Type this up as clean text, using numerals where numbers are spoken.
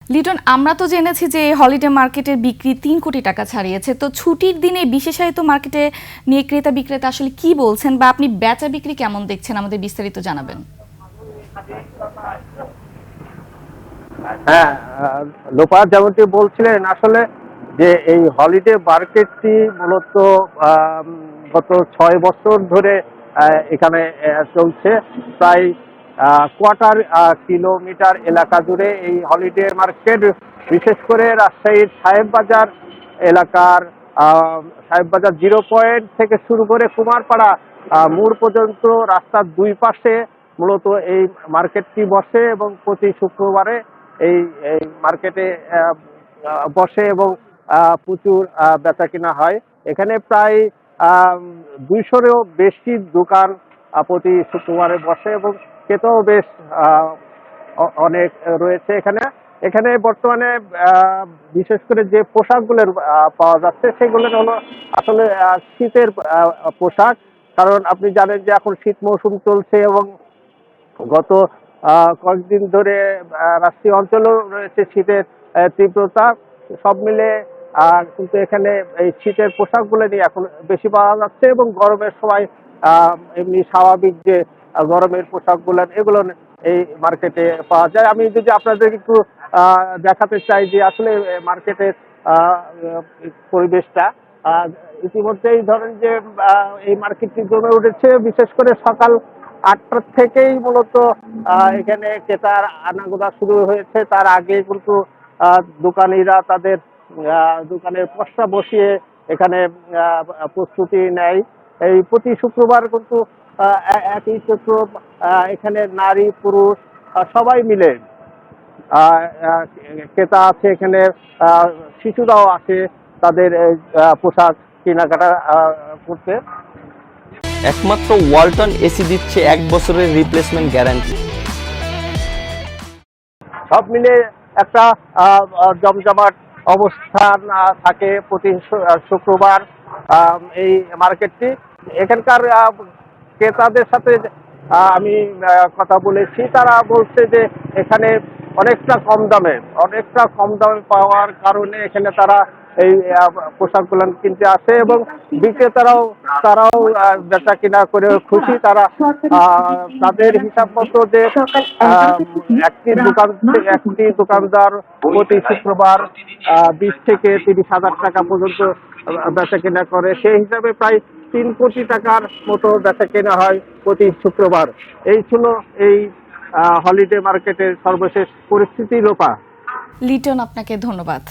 লিটন, আমরা তো জেনেছি যে হলিডে মার্কেটের বিক্রি ৩ কোটি টাকা ছাড়িয়েছে। তো ছুটির দিনে বিশেষায়িত মার্কেটে নিয়ে ক্রেতা বিক্রেতা আসলে কি বলছেন, বা আপনি বেচা বিক্রি কেমন দেখছেন, আমাদের বিস্তারিত জানাবেন। হ্যাঁ, লোপা যেমনটি বলছিলেন আসলে যে এই হলিডে মার্কেটটি মূলত গত ৬ বছর ধরে এখানে চলছে। প্রায় কোয়ার্টার কিলোমিটার এলাকা জুড়ে এই হলিডে মার্কেট, বিশেষ করে রাজশাহীর সাহেববাজার এলাকার সাহেববাজার 0 পয়েন্ট থেকে শুরু করে কুমারপাড়া মোড় পর্যন্ত রাস্তার দুই পাশে মূলত এই মার্কেটটি বসে এবং প্রতি শুক্রবারে এই এই মার্কেটে বসে এবং প্রচুর বেচা কিনা হয়। এখানে প্রায় ২০০-এরও বেশি দোকান প্রতি শুক্রবারে বসে এবং ক্রেতাও বেশ অনেক রয়েছে এখানে। এখানে বর্তমানে বিশেষ করে যে পোশাকগুলো পাওয়া যাচ্ছে সেগুলো হলো আসলে শীতের পোশাক। কারণ আপনি জানেন যে এখন শীত মৌসুম চলছে এবং গত কয়েকদিন ধরে রাজশাহী অঞ্চলেও রয়েছে শীতের তীব্রতা। সব মিলে কিন্তু এখানে এই শীতের পোশাকগুলো নিয়ে এখন বেশি পাওয়া যাচ্ছে এবং গরমের সময় এমনি স্বাভাবিক যে গরমের পোশাকগুলো এগুলো এই মার্কেটে পাওয়া যায়। আমি যদি আপনাদের একটু দেখাতে চাই যে আসলে মার্কেটের পরিবেশটা ইতিমধ্যেই ধরেন যে এই মার্কেটটি জমে উঠেছে। বিশেষ করে সকাল ৮টার থেকেই মূলত এখানে ক্রেতার আনাগোনা শুরু হয়েছে। তার আগে কিন্তু দোকানিরা তাদের দোকানের পসরা বসিয়ে এখানে প্রস্তুতি নেয়। এই প্রতি শুক্রবার কিন্তু একই চক্র, এখানে নারী পুরুষ সবাই মিলে ক্রেতা আছে, এখানে শিশুরাও আছে তাদের পোশাক কেনাকাটা করতে। একমাত্র ওয়ালটন এসি দিচ্ছে ১ বছরের রিপ্লেসমেন্ট গ্যারান্টি। সব মিলে একটা জমজমাট অবস্থান থাকে প্রতি শুক্রবার এই মার্কেটটি। এখানকার ক্রেতাদের সাথে আমি কথা বলেছি, তারা বলছে যে এখানে অনেকটা কম দামে পাওয়ার কারণে এখানে তারা এই পোশাকগুলো কিনতে আসে এবং তারাও বেচা কিনা করে খুশি। তারা তাদের হিসাব মতো যে একটি দোকানদার প্রতি শুক্রবার ২০ থেকে ৩০ হাজার টাকা পর্যন্ত বেচা কেনা করে, সেই হিসাবে প্রায় ৩ কোটি টাকার মতো বেচা কেনা হয় প্রতি শুক্রবার। এই ছিল এই হলিডে মার্কেটের সর্বশেষ পরিস্থিতি। লোপা। লিটন, আপনাকে ধন্যবাদ।